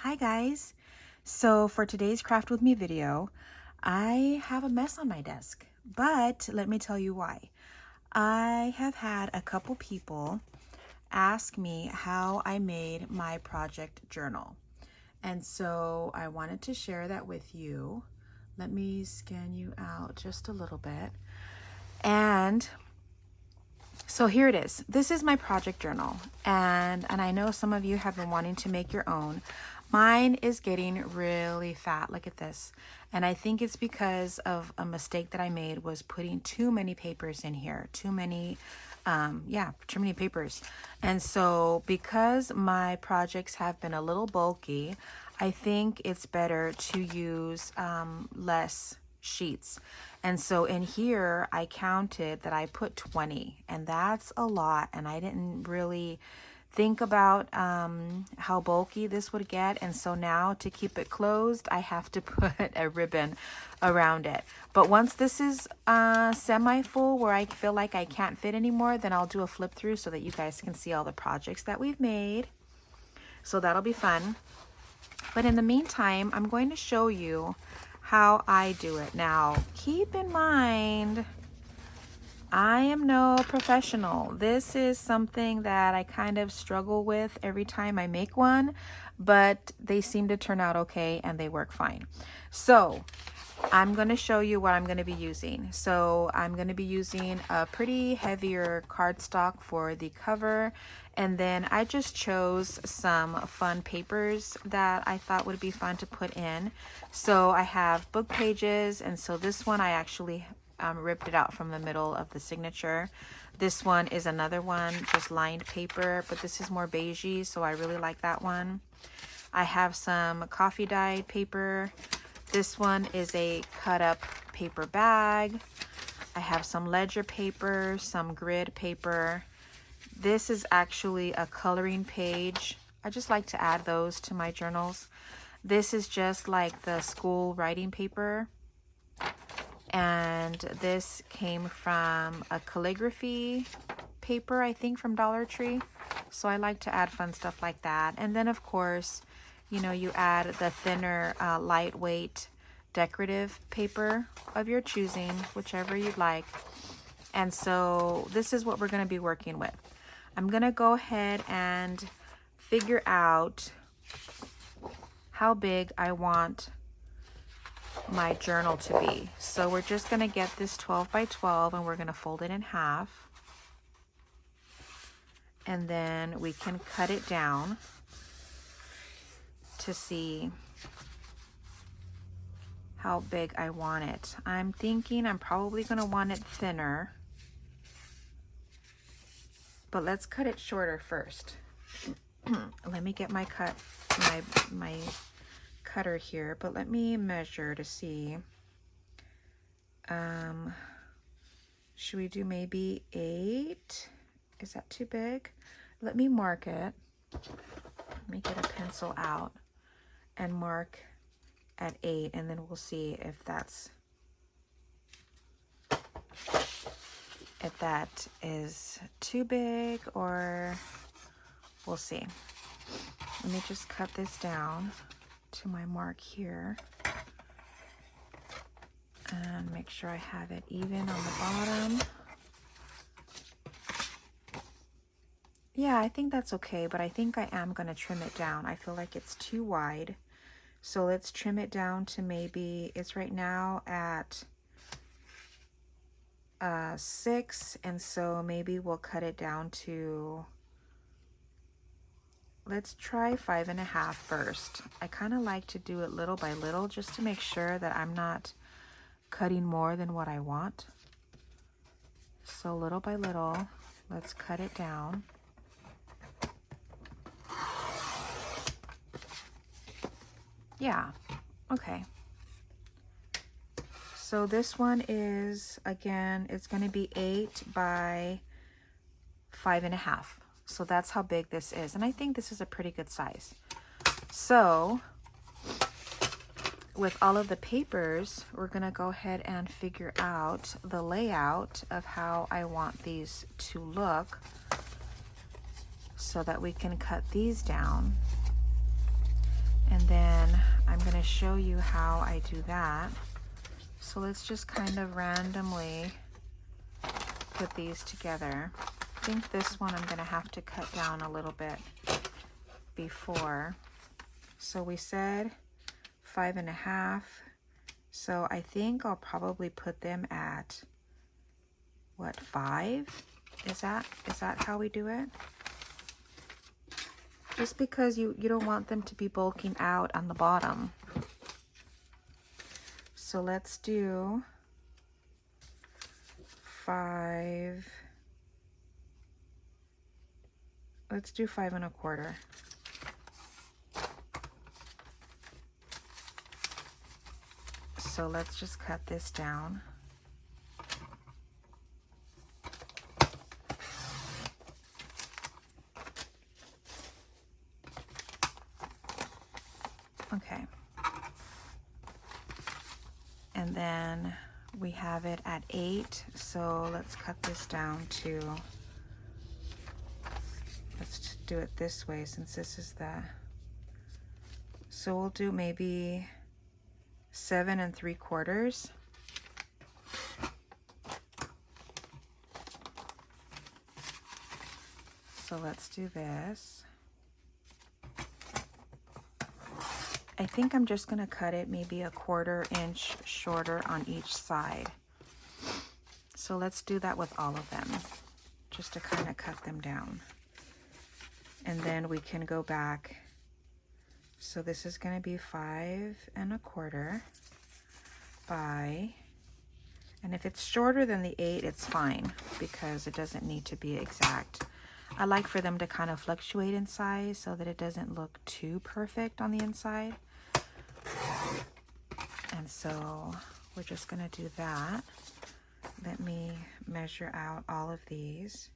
Hi guys! So for today's craft with me video, I have a mess on my desk, but let me tell you why. I have had a couple people ask me how I made my project journal. And so I wanted to share that with you. Let me scan you out just a little bit. And so here it is. This is my project journal. And I know some of you have been wanting to make your own. Mine is getting really fat. Look at this. And I think it's because of a mistake that I made was putting too many papers in here. Too many papers. And so because my projects have been a little bulky, I think it's better to use less sheets. And so in here, I counted that I put 20, and that's a lot. And I didn't really think about how bulky this would get. And so now to keep it closed, I have to put a ribbon around it. But once this is semi-full where I feel like I can't fit anymore, then I'll do a flip through so that you guys can see all the projects that we've made. So that'll be fun. But in the meantime, I'm going to show you how I do it. Now, keep in mind, I am no professional. This is something that I kind of struggle with every time I make one, but they seem to turn out okay and they work fine. So I'm going to show you what I'm going to be using. So I'm going to be using a pretty heavier cardstock for the cover. And then I just chose some fun papers that I thought would be fun to put in. So I have book pages. And so this one I actually ripped it out from the middle of the signature. This one is another one, just lined paper, but this is more beigey, so I really like that one. I have some coffee dyed paper. This one is a cut up paper bag. I have some ledger paper, some grid paper. This is actually a coloring page. I just like to add those to my journals. This is just like the school writing paper. And this came from a calligraphy paper, I think from Dollar Tree. So I like to add fun stuff like that. And then of course, you know, you add the thinner, lightweight decorative paper of your choosing, whichever you'd like. And so this is what we're going to be working with. I'm going to go ahead and figure out how big I want my journal to be. So we're just going to get this 12 by 12 and we're going to fold it in half. And then we can cut it down to see how big I want it. I'm thinking I'm probably going to want it thinner, but let's cut it shorter first. Let me get my cutter here, but let me measure to see. Should we do maybe 8? Is that too big? Let me mark it. Let me get a pencil out and mark at 8, and then we'll see if that is too big, or we'll see. Let me just cut this down to my mark here and make sure I have it even on the bottom. Yeah, I think that's okay, but I think I am going to trim it down. I feel like it's too wide. So let's trim it down to maybe, it's right now at 6, and so maybe we'll cut it down to, let's try 5.5 first. I kind of like to do it little by little just to make sure that I'm not cutting more than what I want. So little by little, let's cut it down. Yeah, okay. So this one is, again, it's going to be 8 by 5.5. So that's how big this is. And I think this is a pretty good size. So with all of the papers, we're going to go ahead and figure out the layout of how I want these to look so that we can cut these down. And then I'm going to show you how I do that. So let's just kind of randomly put these together. I think this one I'm going to have to cut down a little bit before. So we said 5.5. So I think I'll probably put them at, what, 5? Is that how we do it? Just because you don't want them to be bulking out on the bottom. So let's do 5. Let's do 5.25. So let's just cut this down. Okay. And then we have it at 8. So let's cut this down to, let's do it this way since this is the, so we'll do maybe 7 3/4. So let's do this. I think I'm just going to cut it maybe a 1/4 inch shorter on each side. So let's do that with all of them, just to kind of cut them down. And then we can go back. So this is going to be 5.25 by, and if it's shorter than the 8, it's fine because it doesn't need to be exact. I like for them to kind of fluctuate in size so that it doesn't look too perfect on the inside. And so we're just going to do that. Let me measure out all of these.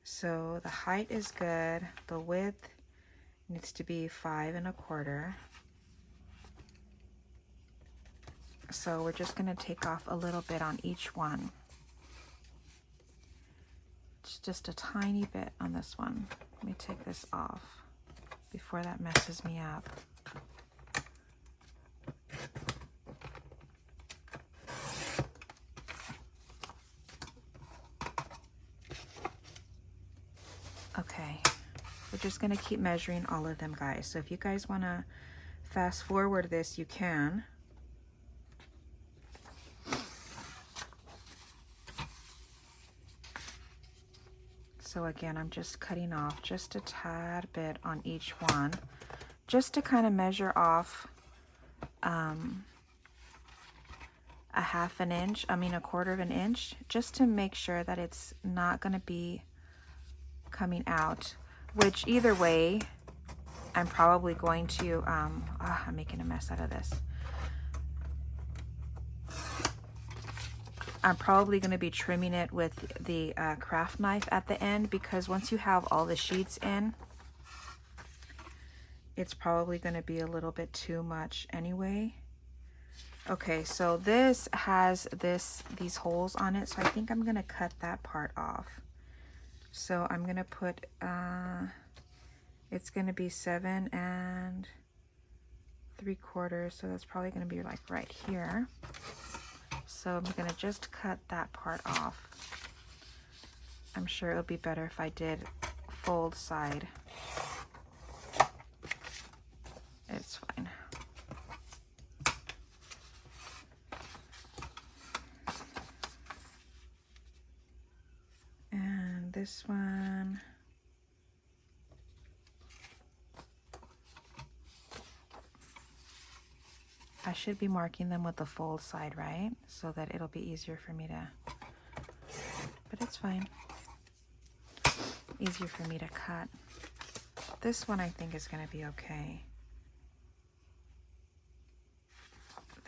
So the height is good. The width needs to be 5.25. So we're just going to take off a little bit on each one. It's just a tiny bit on this one. Let me take this off before that messes me up. Okay, we're just going to keep measuring all of them, guys. So if you guys want to fast forward this, you can. So again, I'm just cutting off just a tad bit on each one, just to kind of measure off a 1/2 inch, I mean a 1/4 inch, just to make sure that it's not going to be coming out, which either way, I'm probably going to, I'm making a mess out of this. I'm probably going to be trimming it with the craft knife at the end, because once you have all the sheets in, it's probably going to be a little bit too much anyway. Okay, so this has these holes on it, so I think I'm going to cut that part off. So I'm going to put, it's going to be 7 3/4, so that's probably going to be like right here. So I'm going to just cut that part off. I'm sure it would be better if I did fold side. It's fine. And this one, I should be marking them with the fold side, right? So that it'll be easier for me to, but it's fine. Easier for me to cut. This one I think is going to be okay.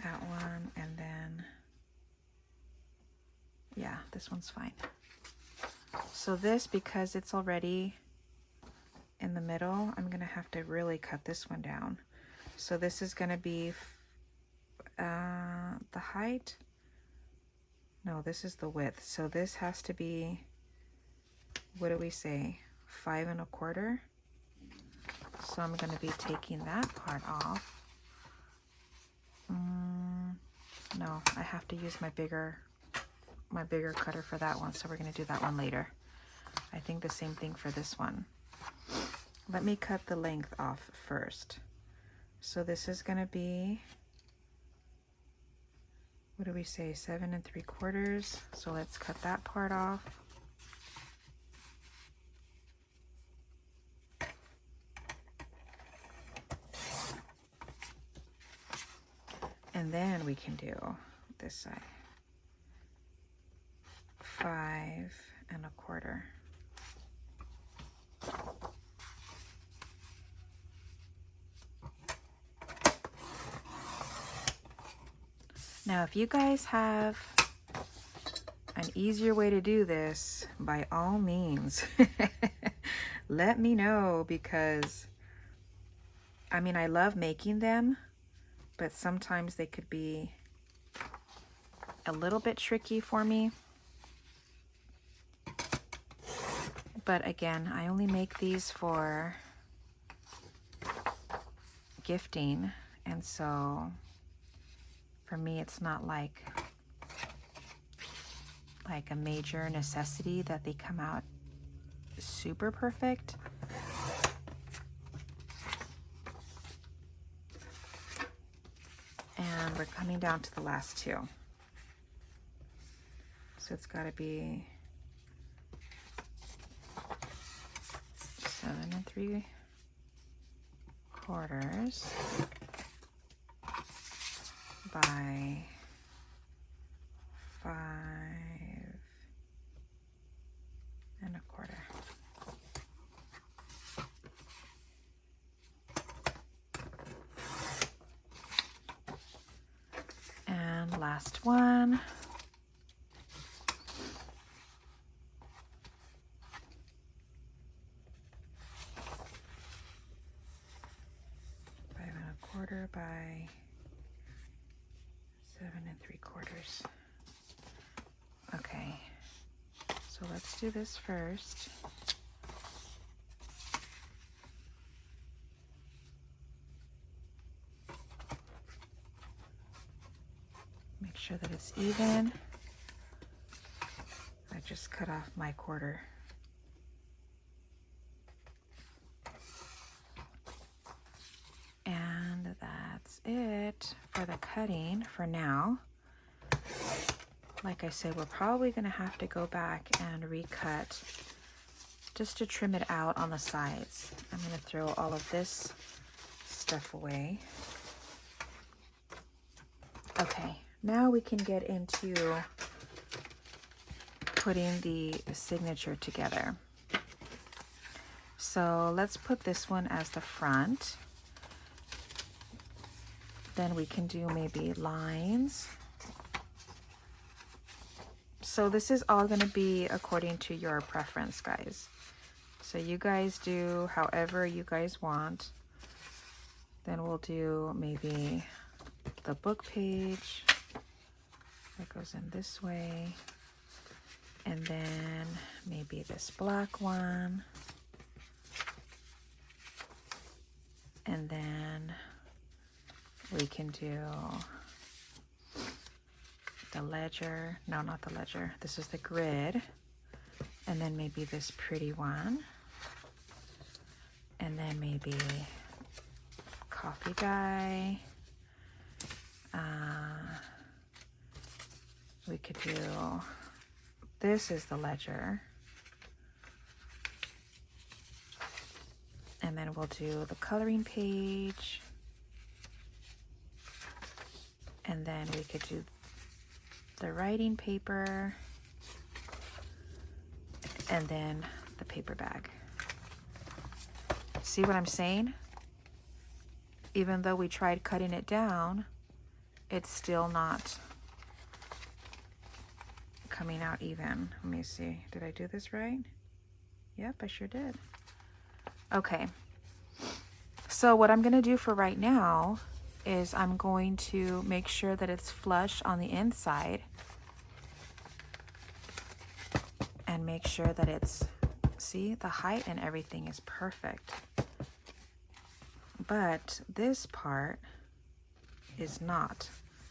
That one, and then, yeah, this one's fine. So this, because it's already in the middle, I'm going to have to really cut this one down. So this is going to be the height. No, this is the width. So this has to be, what do we say, 5.25? So I'm going to be taking that part off. No, I have to use my bigger cutter for that one, so we're going to do that one later. I think the same thing for this one. Let me cut the length off first. So this is going to be, what do we say, 7 3/4. So let's cut that part off. And then we can do this side. 5 1/4. Now, if you guys have an easier way to do this, by all means, let me know, because I mean, I love making them, but sometimes they could be a little bit tricky for me. But again, I only make these for gifting, and so for me, it's not like a major necessity that they come out super perfect. And we're coming down to the last two. So it's got to be 7 3/4 by 5 1/4. And last one. 5 1/4 by 7 3/4. Okay, so let's do this first. Make sure that it's even. I just cut off my quarter. And that's it for the cutting for now. Like I said, we're probably going to have to go back and recut just to trim it out on the sides. I'm going to throw all of this stuff away. Okay, now we can get into putting the signature together. So let's put this one as the front. Then we can do maybe lines. So this is all going to be according to your preference, guys. So you guys do however you guys want. Then we'll do maybe the book page that goes in this way. And then maybe this black one. And then we can do the ledger. No, not the ledger. This is the grid. And then maybe this pretty one. And then maybe coffee dye. We could do, this is the ledger. And then we'll do the coloring page. And then we could do the writing paper. And then the paper bag. See what I'm saying? Even though we tried cutting it down, it's still not coming out even. Let me see. Did I do this right? Yep, I sure did. Okay. So what I'm going to do for right now is I'm going to make sure that it's flush on the inside and make sure that it's, see, the height and everything is perfect. but this part is not.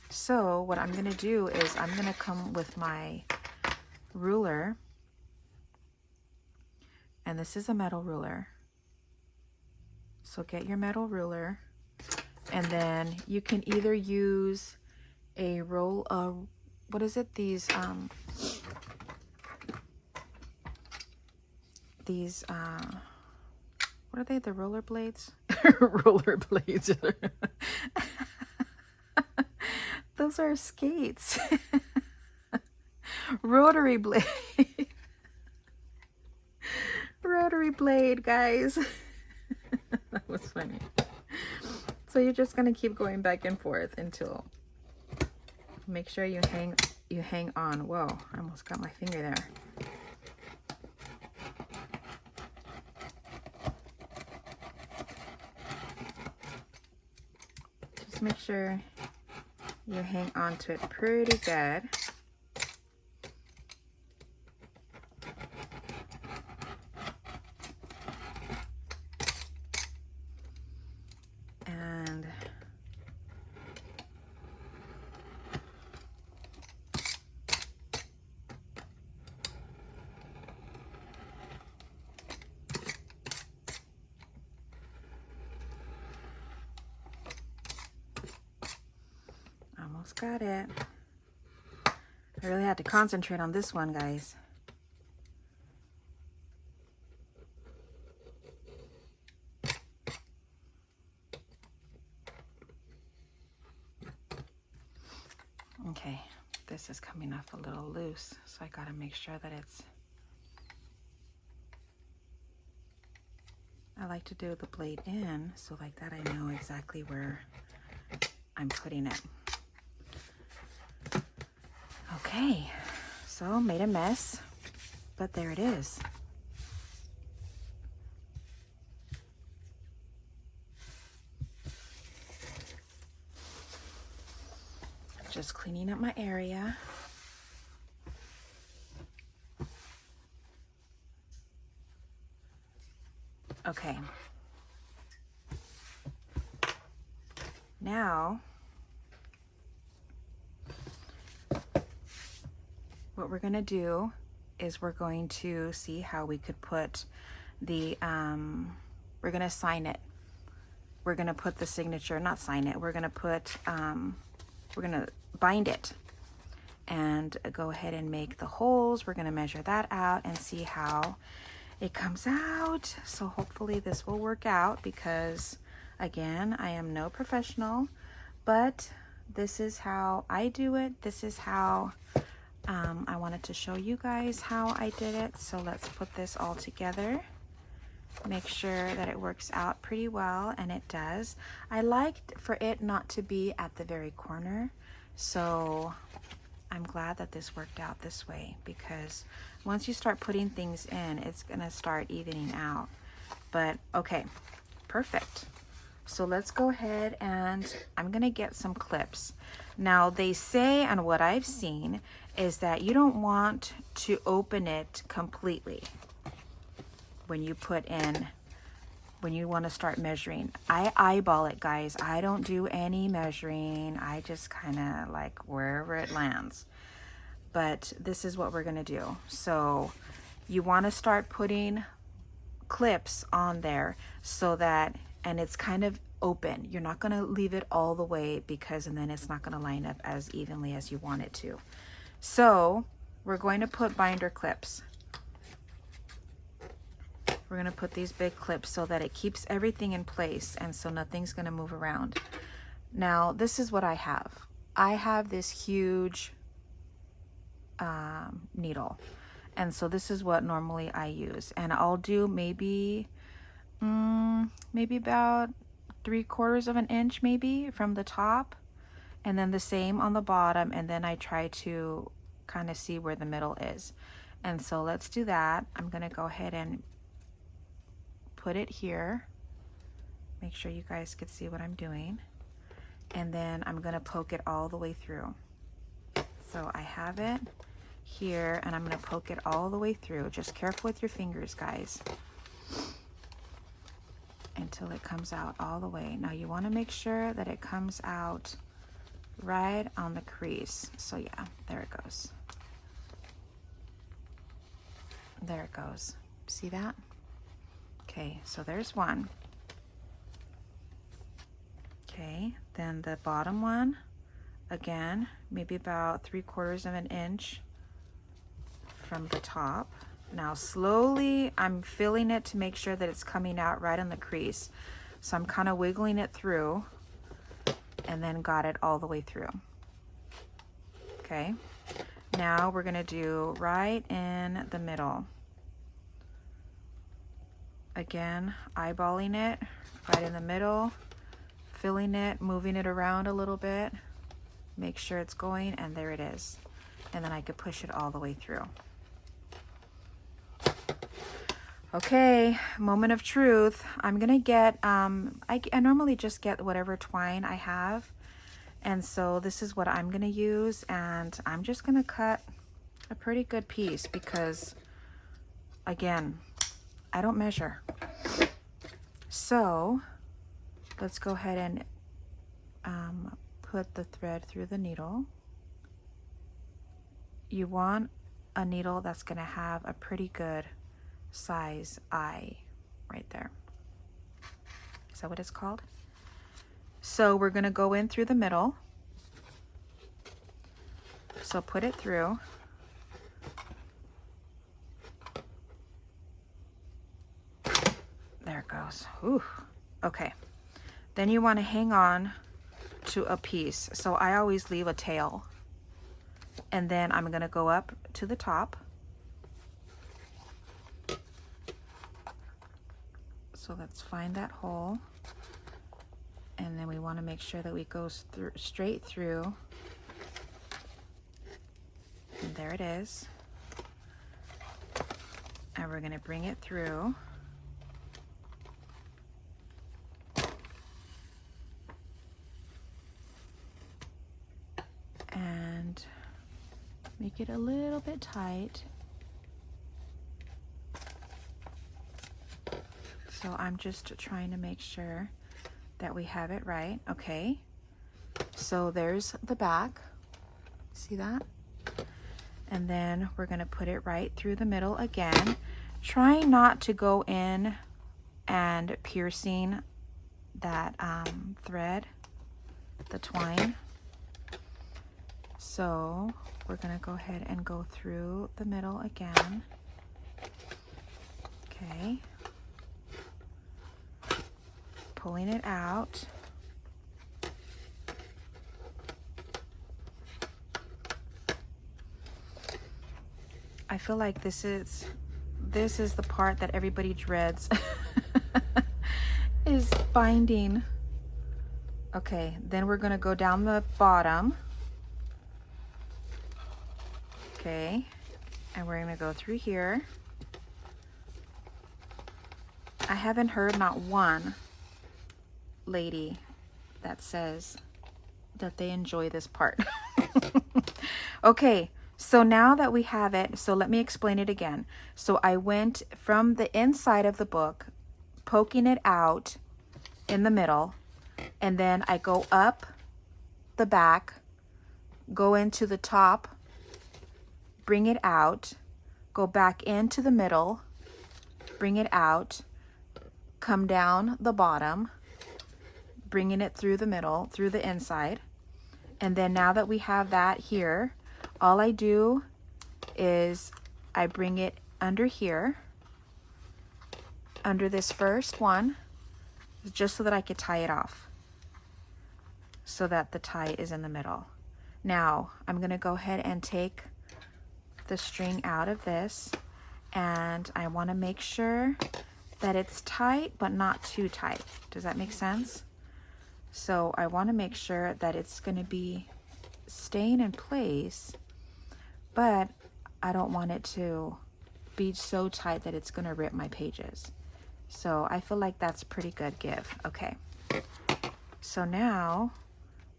So what I'm gonna do is I'm gonna come with my ruler, and this is a metal ruler. So get your metal ruler, and then you can either use a roll of, what is it? These, what are they? The roller blades? Roller blades. Those are skates. Rotary blade. Rotary blade, guys. That was funny. So you're just gonna keep going back and forth until, make sure you hang on. Whoa, I almost got my finger there. Just make sure you hang on to it pretty good. And almost got it. I really had to concentrate on this one, guys. Okay, this is coming off a little loose, so I gotta make sure that it's, I like to do the blade in, so like that I know exactly where I'm putting it. Okay, so made a mess, but there it is. Just cleaning up my area. Okay. Now, what we're gonna do is we're going to see how we could put the, we're gonna sign it. We're gonna put the signature, not sign it, we're gonna put, we're gonna bind it and go ahead and make the holes. We're gonna measure that out and see how it comes out. So hopefully this will work out, because again, I am no professional, but this is how I do it. This is how I wanted to show you guys how I did it. So let's put this all together. Make sure that it works out pretty well, and it does. I liked for it not to be at the very corner, so I'm glad that this worked out this way, because once you start putting things in, it's gonna start evening out. But okay, perfect. So let's go ahead, and I'm gonna get some clips. Now they say, and what I've seen is that you don't want to open it completely when you put in, when you want to start measuring. I eyeball it, guys. I don't do any measuring. I just kind of like wherever it lands. But this is what we're going to do. So you want to start putting clips on there so that, and it's kind of open. You're not going to leave it all the way, because and then it's not going to line up as evenly as you want it to. So we're going to put binder clips. We're going to put these big clips so that it keeps everything in place, and so nothing's going to move around. Now, this is what I have. I have this huge needle, and so this is what normally I use, and I'll do maybe about 3/4 of an inch maybe from the top, and then the same on the bottom, and then I try to kind of see where the middle is. And so let's do that. I'm going to go ahead and put it here. Make sure you guys can see what I'm doing. And then I'm going to poke it all the way through. So I have it here, and I'm going to poke it all the way through. Just careful with your fingers, guys. And until it comes out all the way. Now you want to make sure that it comes out right on the crease. So yeah, there it goes. There it goes. See that? Okay, so there's one. Okay, then the bottom one, again, maybe about 3/4 of an inch from the top. Now slowly I'm filling it to make sure that it's coming out right on the crease. So I'm kind of wiggling it through and then got it all the way through. Okay, now we're gonna do right in the middle. Again, eyeballing it right in the middle, filling it, moving it around a little bit, make sure it's going, and there it is. And then I could push it all the way through. Okay, moment of truth. I'm gonna get, I normally just get whatever twine I have. And so this is what I'm gonna use, and I'm just gonna cut a pretty good piece because, again, I don't measure. So let's go ahead and put the thread through the needle. You want a needle that's gonna have a pretty good size eye right there. Is that what it's called? So we're gonna go in through the middle. So put it through. There it goes. Ooh. Okay. Then you want to hang on to a piece. So I always leave a tail. And then I'm gonna go up to the top. So let's find that hole, and then we want to make sure that we go straight through, and there it is. And we're going to bring it through. And make it a little bit tight. So I'm just trying to make sure that we have it right. Okay, so there's the back. See that? And then we're gonna put it right through the middle again. Trying not to go in and piercing that thread, the twine. So we're gonna go ahead and go through the middle again. Okay. Pulling it out. I feel like this is the part that everybody dreads is binding. Okay, then we're gonna go down the bottom. Okay, and we're gonna go through here. I haven't heard not one lady that says that they enjoy this part. Okay, so now that we have it, so let me explain it again. So I went from the inside of the book, poking it out in the middle, and then I go up the back, go into the top, bring it out, go back into the middle, bring it out, come down the bottom, bringing it through the middle, through the inside. And then now that we have that here, all I do is I bring it under here, under this first one, just so that I could tie it off, so that the tie is in the middle. Now I'm gonna go ahead and take the string out of this, and I want to make sure that it's tight but not too tight. Does that make sense? So I want to make sure that it's going to be staying in place, but I don't want it to be so tight that it's going to rip my pages. So I feel like that's pretty good give. Okay, so now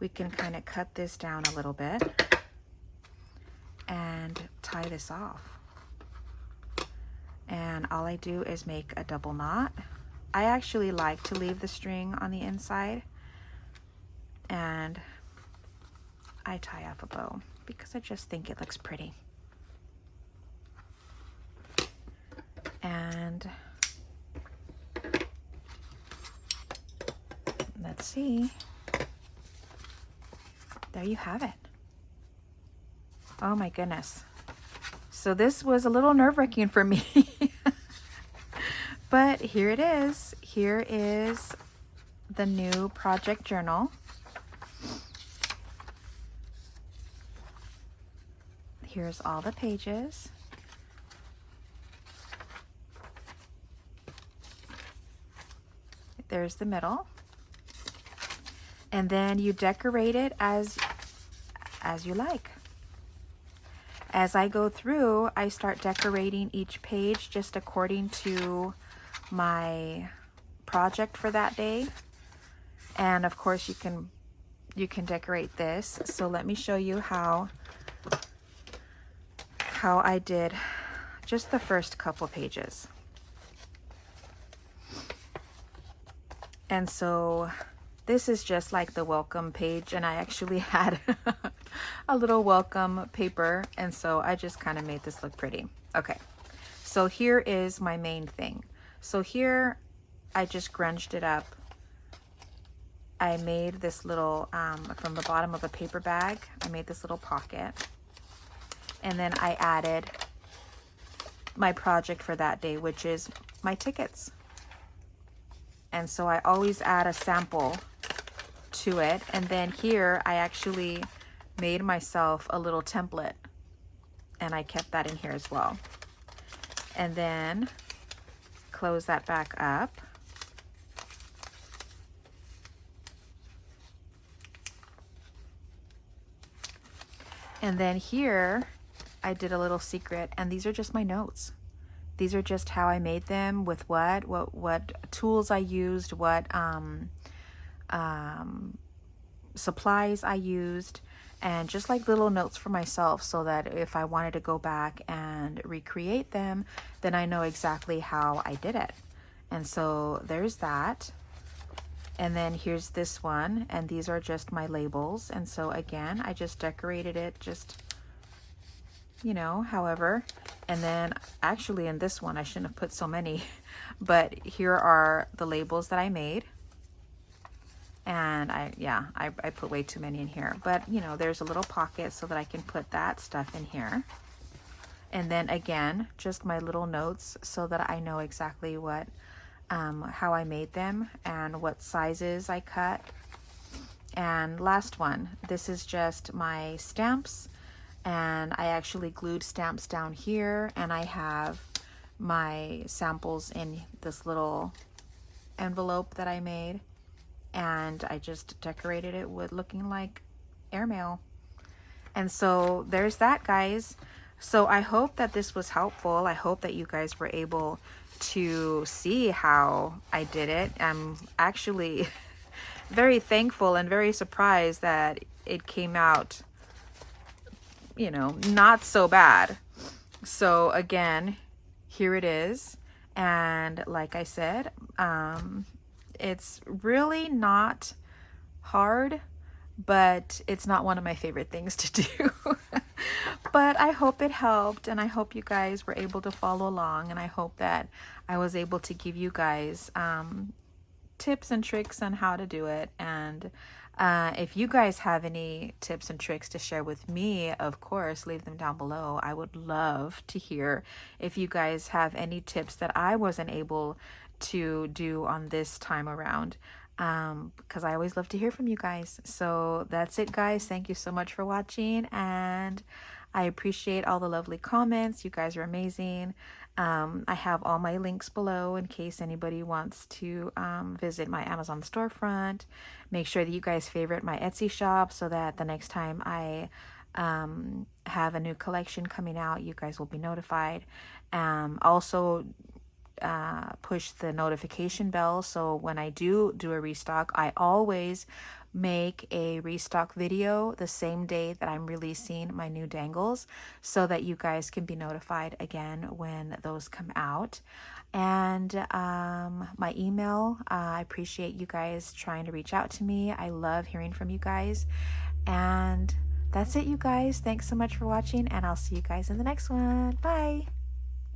we can kind of cut this down a little bit and tie this off. And all I do is make a double knot. I actually like to leave the string on the inside, and I tie off a bow because I just think it looks pretty. And let's see. There you have it. Oh my goodness. So this was a little nerve-wracking for me. But here it is. Here is the new project journal. Here's all the pages. There's the middle. And then you decorate it as you like. As I go through, I start decorating each page just according to my project for that day. And of course you can decorate this. So let me show you how I did just the first couple pages. And so this is just like the welcome page, and I actually had a little welcome paper, and so I just kind of made this look pretty. Okay, so here is my main thing. So here I just grunged it up. I made this little, from the bottom of a paper bag, I made this little pocket. And then I added my project for that day, which is my tickets. And so I always add a sample to it. And then here I actually made myself a little template, and I kept that in here as well. And then close that back up. And then here I did a little secret, and these are just my notes. These are just how I made them, with what tools I used, what supplies I used, and just like little notes for myself, so that if I wanted to go back and recreate them, then I know exactly how I did it. And so there's that. And then here's this one, and these are just my labels. And so again, I just decorated it just, you know, however. And then actually in this one, I shouldn't have put so many, but here are the labels that I made. And I put way too many in here, but you know, there's a little pocket so that I can put that stuff in here. And then again, just my little notes so that I know exactly what, how I made them and what sizes I cut. And last one, this is just my stamps, and I actually glued stamps down here, and I have my samples in this little envelope that I made, and I just decorated it with looking like airmail. And so there's that, guys. So I hope that this was helpful. I hope that you guys were able to see how I did it. I'm actually very thankful and very surprised that it came out, you know, not so bad. So again, here it is. And like I said, it's really not hard, but it's not one of my favorite things to do. But I hope it helped, and I hope you guys were able to follow along, and I hope that I was able to give you guys tips and tricks on how to do it. And if you guys have any tips and tricks to share with me, of course, leave them down below. I would love to hear if you guys have any tips that I wasn't able to do on this time around, because I always love to hear from you guys. So that's it, guys. Thank you so much for watching, and I appreciate all the lovely comments. You guys are amazing. I have all my links below in case anybody wants to visit my Amazon storefront. Make sure that you guys favorite my Etsy shop so that the next time I have a new collection coming out, you guys will be notified. Also, push the notification bell, so when I do a restock, I always make a restock video the same day that I'm releasing my new dangles, so that you guys can be notified again when those come out. And my email, I appreciate you guys trying to reach out to me. I love hearing from you guys. And that's it, you guys. Thanks so much for watching, and I'll see you guys in the next one. Bye.